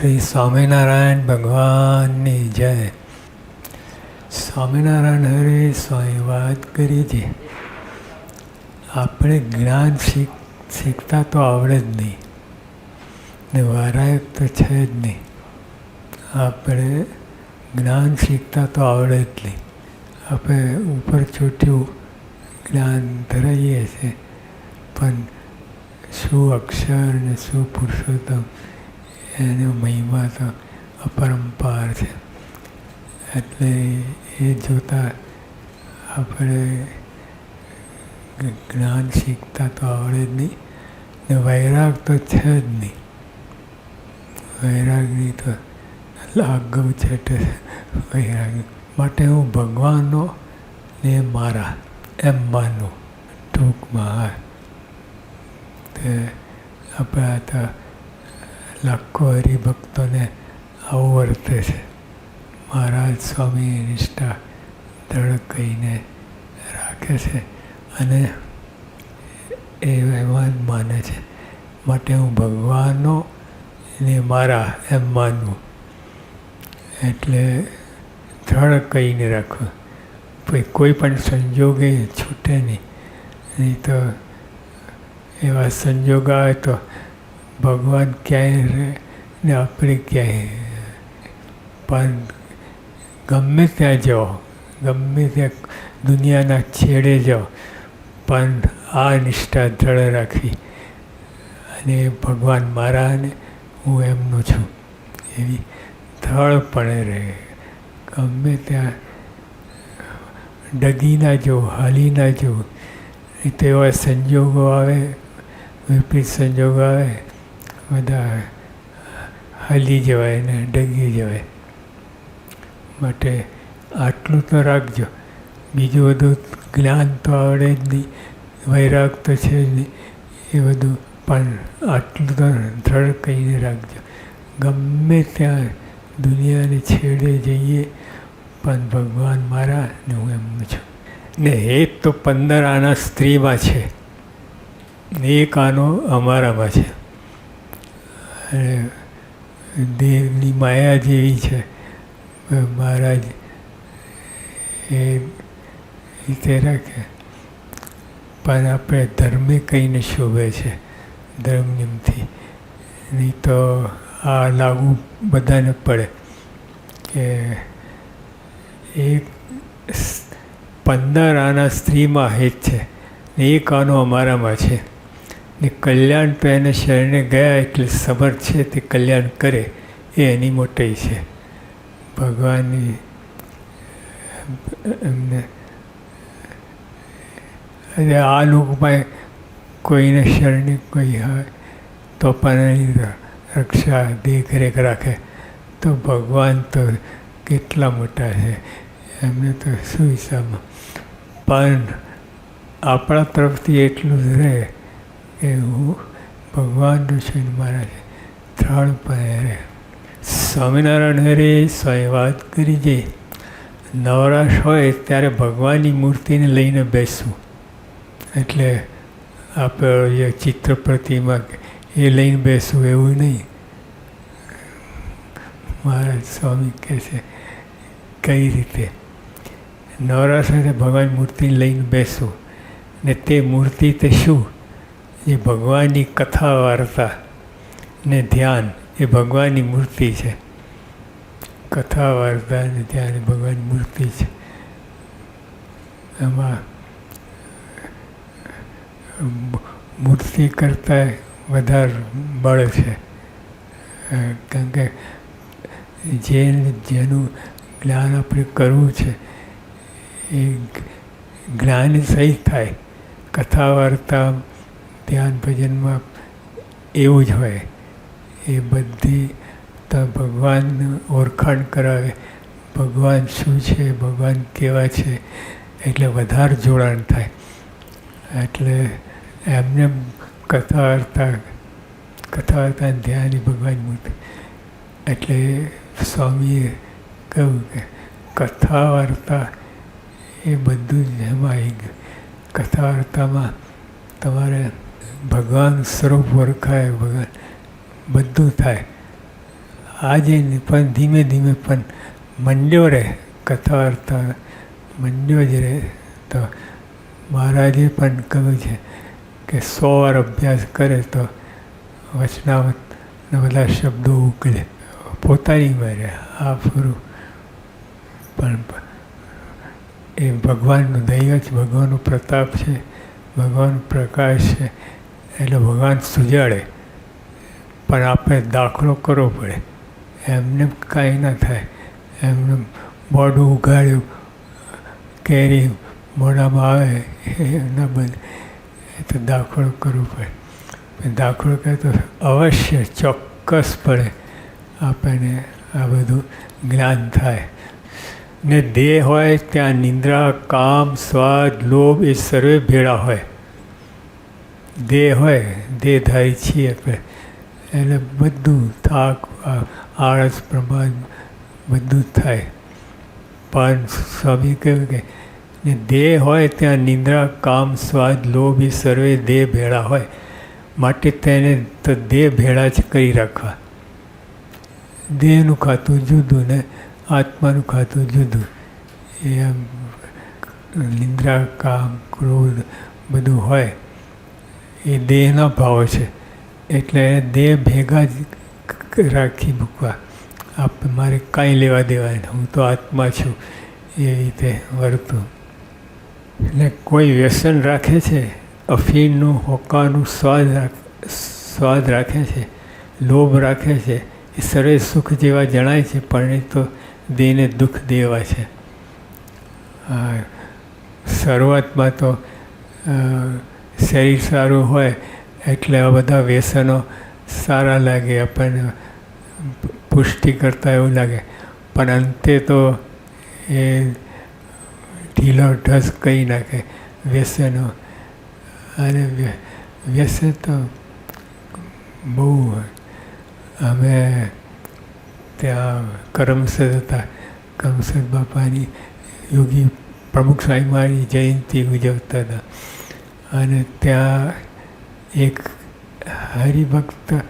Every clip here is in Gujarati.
શ્રી સ્વામિનારાયણ ભગવાનની જય. સ્વામિનારાયણ હરે સ્વામી વાત કરી છે. આપણે જ્ઞાન શીખતા તો આવડે જ નહીં ને વારાયક તો છે જ નહીં. આપણે જ્ઞાન શીખતા તો આવડે જ નહીં. આપણે ઉપર ચોટ્યું જ્ઞાન ધરાવીએ છીએ, પણ શું અક્ષર ને શું પુરુષોત્તમ એનો મહિમા તો અપરંપાર છે. એટલે એ જોતાં આપણે જ્ઞાન શીખતા તો આવડે જ નહીં ને વૈરાગ તો છે જ નહીં. વૈરાગની તો લાગવ છે વૈરાગ માટે હું ભગવાનનો ને મારા એમ માનું ટૂંકમાં. તે આપણા તો લાખો હરિભક્તોને આવું વર્તે છે. મહારાજ સ્વામી નિષ્ઠા દૃઢ કહીને રાખે છે અને એ એમાં જ માને છે. માટે હું ભગવાનનો ને મારા એમ માનવું એટલે દૃઢ કહીને રાખવું. કોઈ પણ સંજોગે છૂટે નહીં તો એવા સંજોગ આવે તો ભગવાન ક્યાંય રહે ને આપણે ક્યાંય. પણ ગમે ત્યાં જાઓ, ગમે ત્યાં દુનિયાના છેડે જાઓ, પણ આ નિષ્ઠા દ્રઢ રાખવી અને ભગવાન મારા અને હું એમનો છું એવી દ્રઢપણે રહે. ગમે ત્યાં ડગી ના જવું, હાલી ના જવું. તો એવા સંજોગો આવે, વિપરીત સંજોગો આવે, બધા હાલી જવાય ને ડગી જવાય. માટે આટલું તો રાખજો. બીજું બધું જ્ઞાન તો આવડે જ નહીં, વૈરાગ તો છે જ નહીં એ બધું, પણ આટલું તો દ્રઢ કહીને રાખજો. ગમે ત્યાં દુનિયાને છેડે જઈએ પણ ભગવાન મારા ને હું એમનું છું. ને હેત તો 15 આના સ્ત્રીમાં છે ને 1 આનો અમારામાં છે. અને દેવની માયા જેવી છે. મહારાજ એ રીતે રાખે, પણ આપણે ધર્મે કહીને શોભે છે ધર્મનિયમથી. નહીં તો આ લાગુ બધાને પડે કે 15 આના સ્ત્રીમાં હેત છે ને 1 આનો અમારામાં છે. ને કલ્યાણ તો એને શરણે ગયા એટલે સમર્થ છે તે કલ્યાણ કરે એ એની મોટી છે. ભગવાનની એમને આ લોકમાં કોઈને શરણે કોઈ હોય તો પણ એની રક્ષા દેખરેખ રાખે તો ભગવાન તો કેટલા મોટા છે, એમને તો શું હિસાબમાં. પણ આપણા તરફથી એટલું જ રહે કે હું ભગવાનનું છું મારા છે, 3 પણ રહે. સ્વામિનારાયણ હરે સ્વામી વાત કરી છે. નવરાશ હોય ત્યારે ભગવાનની મૂર્તિને લઈને બેસવું. એટલે આપણે જે ચિત્ર પ્રતિમા એ લઈને બેસવું એવું નહીં. મહારાજ સ્વામી કહે છે કઈ રીતે નવરાશ હોય ભગવાન મૂર્તિને લઈને બેસવું. ને તે મૂર્તિ તે શું? એ ભગવાનની કથા વાર્તા ને ધ્યાન એ ભગવાનની મૂર્તિ છે. કથા વાર્તા અને ધ્યાન એ ભગવાનની મૂર્તિ છે. એમાં મૂર્તિ કરતાં વધારે બળ છે. કારણ કે જેનું જ્ઞાન આપણે કરવું છે એ જ્ઞાન સહી થાય. કથા વાર્તા ધ્યાન ભજનમાં એવું જ હોય. એ બધી તો ભગવાનનું ઓળખાણ કરાવે. ભગવાન શું છે, ભગવાન કેવા છે, એટલે વધારે જોડાણ થાય. એટલે એમને કથા વાર્તા ધ્યાન ભગવાન મૂર્તિ. એટલે સ્વામીએ કહ્યું કે કથા વાર્તા એ બધું જ એમાં આવી ગયું. કથા વાર્તામાં તમારે ભગવાન સ્વરૂપ ઓળખાય, ભગવાન બધું થાય. આજે પણ ધીમે ધીમે પણ મંડ્યો રહે, કથા વાર્તા મંડ્યો જ રહે. તો મહારાજે પણ કહ્યું છે કે 100 વાર અભ્યાસ કરે તો વચનામતના બધા શબ્દો ઉકળે. પોતાની મારે આ પૂરું. પણ એ ભગવાનનું દૈવ છે, ભગવાનનો પ્રતાપ છે, ભગવાનનો પ્રકાશ છે. એટલે ભગવાન સુજાડે, પણ આપણે દાખલો કરવો પડે. એમને કાંઈ ના થાય. એમને મોઢું ઉઘાડ્યું, કેરી મોઢામાં આવે એ ના બને. એ તો દાખલો કરવો પડે. દાખલો કરે તો અવશ્ય ચોક્કસપણે આપણને આ બધું જ્ઞાન થાય. ને દેહ હોય ત્યાં નિંદ્રા, કામ, સ્વાદ, લોભ એ સર્વે ભેળા હોય. દેહ હોય, દેહધારી છીએ આપણે, એટલે બધું થાક, આળસ, પ્રમાદ બધું જ થાય. પણ સ્વામી કહ્યું કે દેહ હોય ત્યાં નિંદ્રા, કામ, સ્વાદ, લોભ એ સર્વે દેહ ભેળા હોય. માટે તેને તો દેહ ભેળા જ કરી રાખવા. દેહનું ખાતું જુદું ને આત્માનું ખાતું જુદું. એ આમ નિંદ્રા, કામ, ક્રોધ બધું હોય એ દેહના ભાવ છે. એટલે દેહ ભેગા જ રાખી મૂકવા. મારે કાંઈ લેવા દેવા નહીં, હું તો આત્મા છું એ રીતે વર્તું. એટલે કોઈ વ્યસન રાખે છે, અફીણનું, હોકાનું સ્વાદ રાખે છે, લોભ રાખે છે, એ સર્વે સુખ જેવા જણાય છે, પણ એ તો દેહને દુઃખ દેવા છે. શરૂઆતમાં તો શરીર સારું હોય એટલે આ બધા વ્યસનો સારા લાગે, આપણને પુષ્ટિ કરતાં એવું લાગે. પણ અંતે તો એ ઢીલો ઢસ કરી નાખે વ્યસનો. અને વ્યસન તો બહુ હોય. અમે ત્યાં કરમસદ હતા, કરમસદ બાપાની યોગી પ્રમુખ સ્વામી મારી જયંતિ ઉજવતા હતા. અને ત્યાં એક હરિભક્તની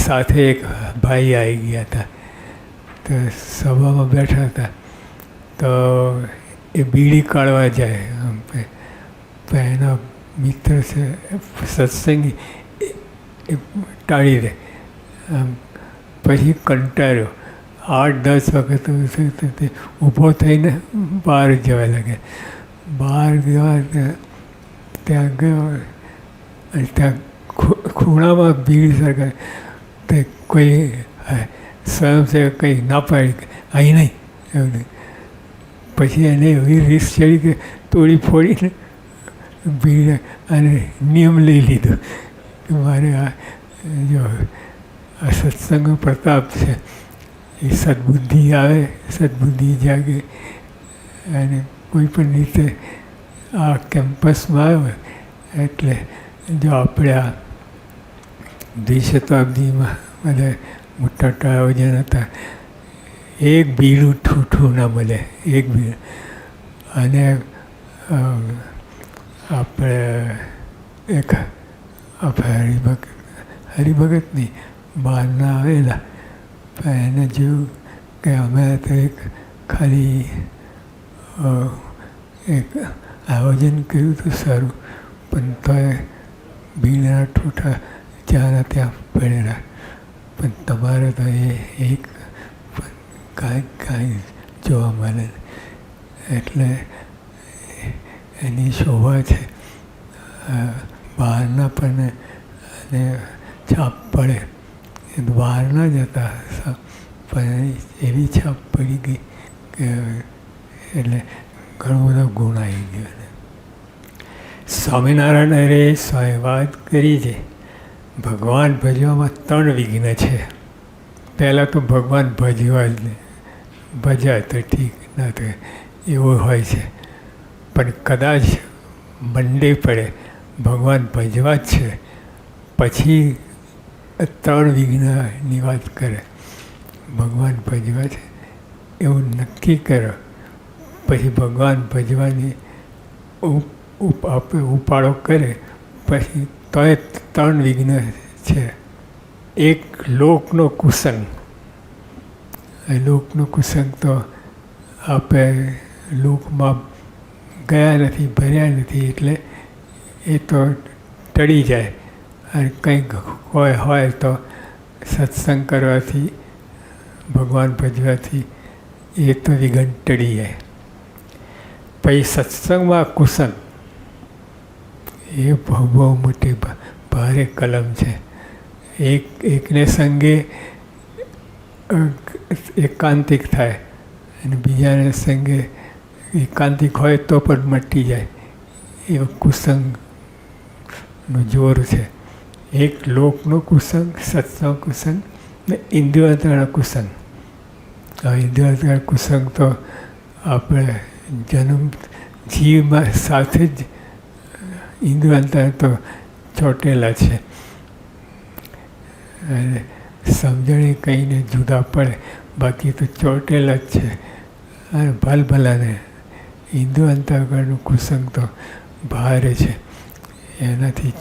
સાથે એક ભાઈ આવી ગયા હતા. તો સભામાં બેઠા હતા તો એ બીડી કાઢવા જાય. તો એના મિત્ર છે સત્સંગી, એ ટાળી દે. પછી કંટાળ્યો. 8-10 વખત ઊભો થઈને બહાર જવા લાગે. બહાર જવા ત્યાં ગયો અને ત્યાં ખૂણામાં ભીડ સરકાર. તો કોઈ સ્વયંસેવક કંઈ ના પાડી, અહીં નહીં, એવું નહીં. પછી એને એવી રીસ ચડી કે તોડી ફોડીને ભીડ અને નિયમ લઈ લીધો કે મારે આ જો આ સત્સંગનો પ્રતાપ છે. એ સદબુદ્ધિ આવે, સદબુદ્ધિ જાગે. અને કોઈ પણ રીતે આ કેમ્પસમાં આવે એટલે જો આપણે આ દ્વિશતાબ્દીમાં બધા મોટા આયોજન હતા. એક બીડું ઠૂઠું ના મળે, એક બીડું. અને આપણે એક આપણે હરિભગતની બહારના આવેલા. એને જોયું કે અમે તો એક ખાલી એક આયોજન કર્યું હતું સારું, પણ તોય બીડના ઠૂઠા જ્યાં ત્યાં પડેલા. પણ તમારે તો એક કાંઈ જોવા મળે. એટલે એની શોભા છે. બહારના પણ અને છાપ પડે. એ બહારના જ હતા, પણ એવી છાપ પડી ગઈ કે એટલે ઘણો બધો ગુણ આવી ગયો. સ્વામિનારાયણ અરે સ્વામી વાત કરી છે. ભગવાન ભજવામાં 3 વિઘ્ન છે. પહેલાં તો ભગવાન ભજ્યા તો ઠીક, ના તો એવું હોય છે. પણ કદાચ મંડે પડે ભગવાન ભજવા જ છે, પછી 3 વિઘ્નની વાત કરે. ભગવાન ભજવા છે એવું નક્કી કરો, પછી ભગવાન ભજવાની ઉપાડો કરે, પછી તોય 3 વિઘ્ન છે. એક લોકનો કુસંગ. એ લોકનો કુસંગ તો આપણે લોકમાં ગયા નથી, ભર્યા નથી, એટલે એ તો ટળી જાય. અને કંઈક હોય તો સત્સંગ કરવાથી, ભગવાન ભજવાથી એ તો વિઘન ટળી જાય. પછી સત્સંગમાં કુસંગ એ બહુ મોટી ભારે કલમ છે. એકને સંગે એકાંતિક થાય અને બીજાને સંગે એકાંતિક હોય તો પણ મટી જાય. એવો કુસંગનું જોર છે. એક લોકનો કુસંગ, સત્સંગ કુસંગ ને ઇન્દ્રિયાંતરના કુસંગ. આ ઇન્દ્રિયાંતરના કુસંગ તો આપણે જીવમાં સાથે જ ઇન્દ્રિયાંતર તો ચોંટેલા છે. અને સમજણે કહીને જુદા પડે, બાકી તો ચોંટેલા જ છે. અને ભલભલાને ઇન્દ્રિયાંતરનું કુસંગ તો ભારે છે. એનાથી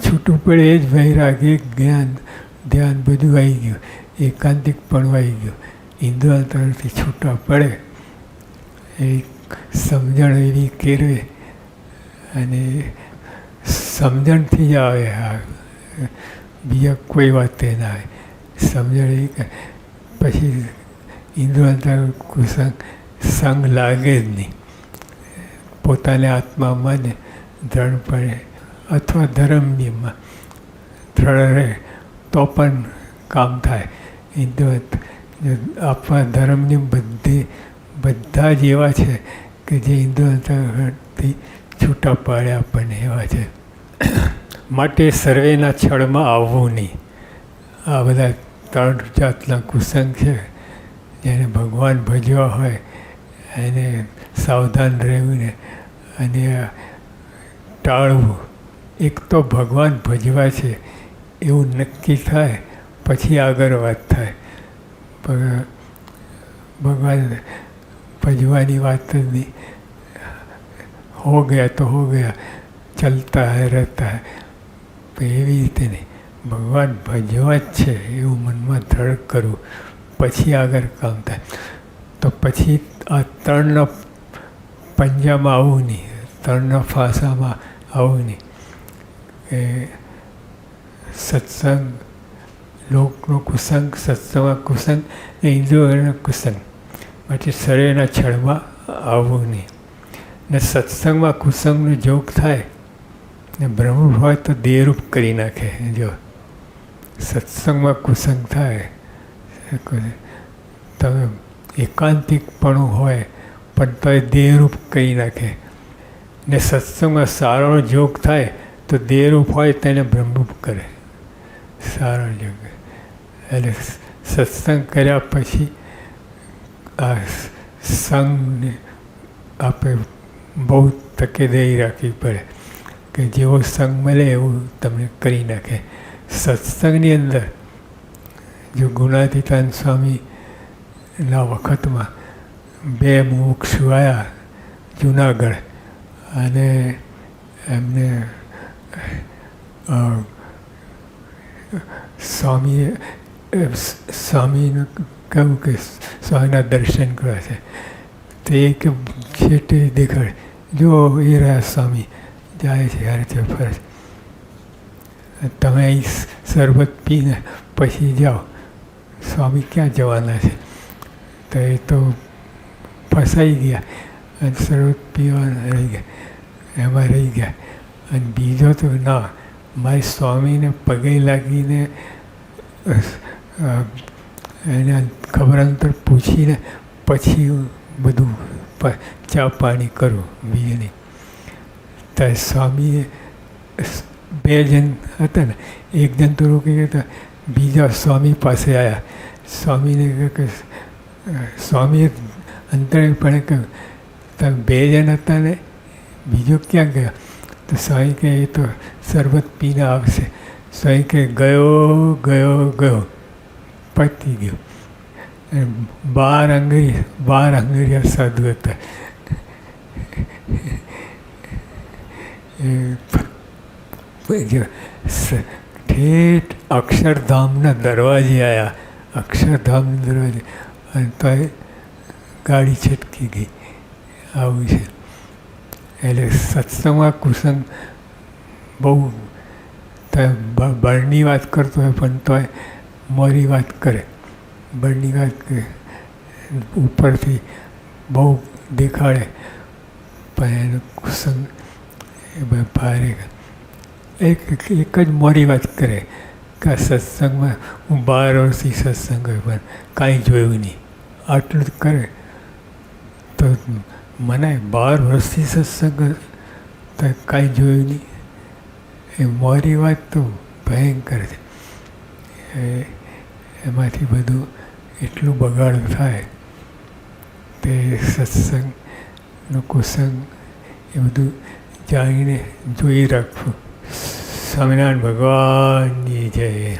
છૂટું પડે એ જ વૈરાગ, એક જ્ઞાન, ધ્યાન બધું આવી ગયું, એકાંતિક પણ આવી ગયું. ઇન્દ્રિયાંતરથી છૂટા પડે એ સમજણ એવી કેળવે અને સમજણથી જ આવે. બીજા કોઈ વાતે ના આવે. સમજણ એવી પછી ઇન્દ્રિયાંતર કુસંગ સંગ લાગે જ નહીં. પોતાને આત્મામાં જ દ્રઢપણે અથવા ધર્મમાં દ્રઢ રહે તો પણ કામ થાય. આપણા ધર્મની બધા જ એવા છે કે જે ઇન્દ્રિયાંતરથી છૂટા પાડે આપણને એવા છે. માટે સર્વેના છળમાં આવવું નહીં. આ બધા 3 જાતના કુસંગ છે. જેને ભગવાન ભજવા હોય એને સાવધાન રહેવું ને અને ટાળવું. એક તો ભગવાન ભજવા છે એવું નક્કી થાય પછી આગળ વાત થાય. ભગવાન ભજવાની વાત જ નહીં. હો ગયા તો હો ગયા, ચલતા હૈ રહેતા હૈ. એવી રીતે નહીં. ભગવાન ભજવા જ છે એવું મનમાં દ્રઢ કરવું, પછી આગળ કામ થાય. તો પછી આ 3ના પંજામાં આવવું નહીં, 3ના ફાંસામાં આવવું નહીં. કે સત્સંગ, લોકનો કુસંગ, સત્સંગમાં કુસંગ ને ઇન્દ્રિયોનો કુસંગ. માટે સર્વેના છળમાં આવવું નહીં. ને સત્સંગમાં કુસંગનો જોગ થાય ને બ્રહ્મ હોય તો દેહરૂપ કરી નાખે. જો સત્સંગમાં કુસંગ થાય, તમે એકાંતિકપણું હોય પણ તો એ દેહરૂપ કરી નાખે. ને સત્સંગમાં સારો જોગ થાય તો દેહરૂપ હોય તેને બ્રહ્મરૂપ કરે. સારો જોગ એટલે સત્સંગ કર્યા પછી આ સંઘને આપણે બહુ તકેદારી રાખવી પડે કે જેવો સંગ મળે એવું તમને કરી નાખે. સત્સંગની અંદર જો ગુણાતીતાન સ્વામીના વખતમાં 2 મુમુક્ષુ આવ્યા જુનાગઢ અને એમને સ્વામીને કહ્યું કે સ્વામીના દર્શન કરવા છે. તો એ કે છેટે દેખાડે, જો એ રહ્યા સ્વામી જાય છે હારે છે ફરે. તમે અહીં શરબત પીને પછી જાઓ, સ્વામી ક્યાં જવાના છે? તો એ તો ફસાઈ ગયા અને શરબત પીવાના રહી ગયા, એમાં રહી ગયા. અને બીજો તો ના, મારી સ્વામીને પગે લાગીને એને ખબર અંતર પૂછીને પછી બધું ચા પાણી કરું, બીજું નહીં. તો સ્વામીએ 2 જણ હતા ને, એક જણ તો રોકી ગયા, બીજા સ્વામી પાસે આવ્યા. સ્વામીને કહ્યું કે સ્વામીએ અંતરેપણે કહ્યું, તમે 2 જણ હતા ને, બીજો ક્યાં ગયો? તો સ્વામી કહે એ તો શરબત પીને આવશે. સ્વામી કહે ગયો પતી ગયો. 12 આંગળીયા સાધુ હતા. ઠેઠ અક્ષરધામના દરવાજે આવ્યા. અક્ષરધામના દરવાજે અને તો ગાડી છટકી ગઈ. આવું છે. એટલે સત્સંગમાં કુસંગ બહુ બળની વાત કરતો હોય પણ તોય મોરી વાત કરે. બળની વાત કરે ઉપરથી બહુ દેખાડે પણ એનો કુસંગ એ ભારે એક જ મોરી વાત કરે કે આ સત્સંગમાં હું 12 વર્ષથી સત્સંગ કર્યો પણ કાંઈ જોયું નહીં. આટલું જ કરે તો મને 12 વર્ષથી સત્સંગ તો કાંઈ જોયું નહીં. એ મોરી વાત તો ભયંકર છે. એમાંથી બધું એટલું બગાડ થાય તે સત્સંગનો કુસંગ એ બધું જાણીને જોઈ રાખવું. સ્વામિનારાયણ ભગવાનની જય.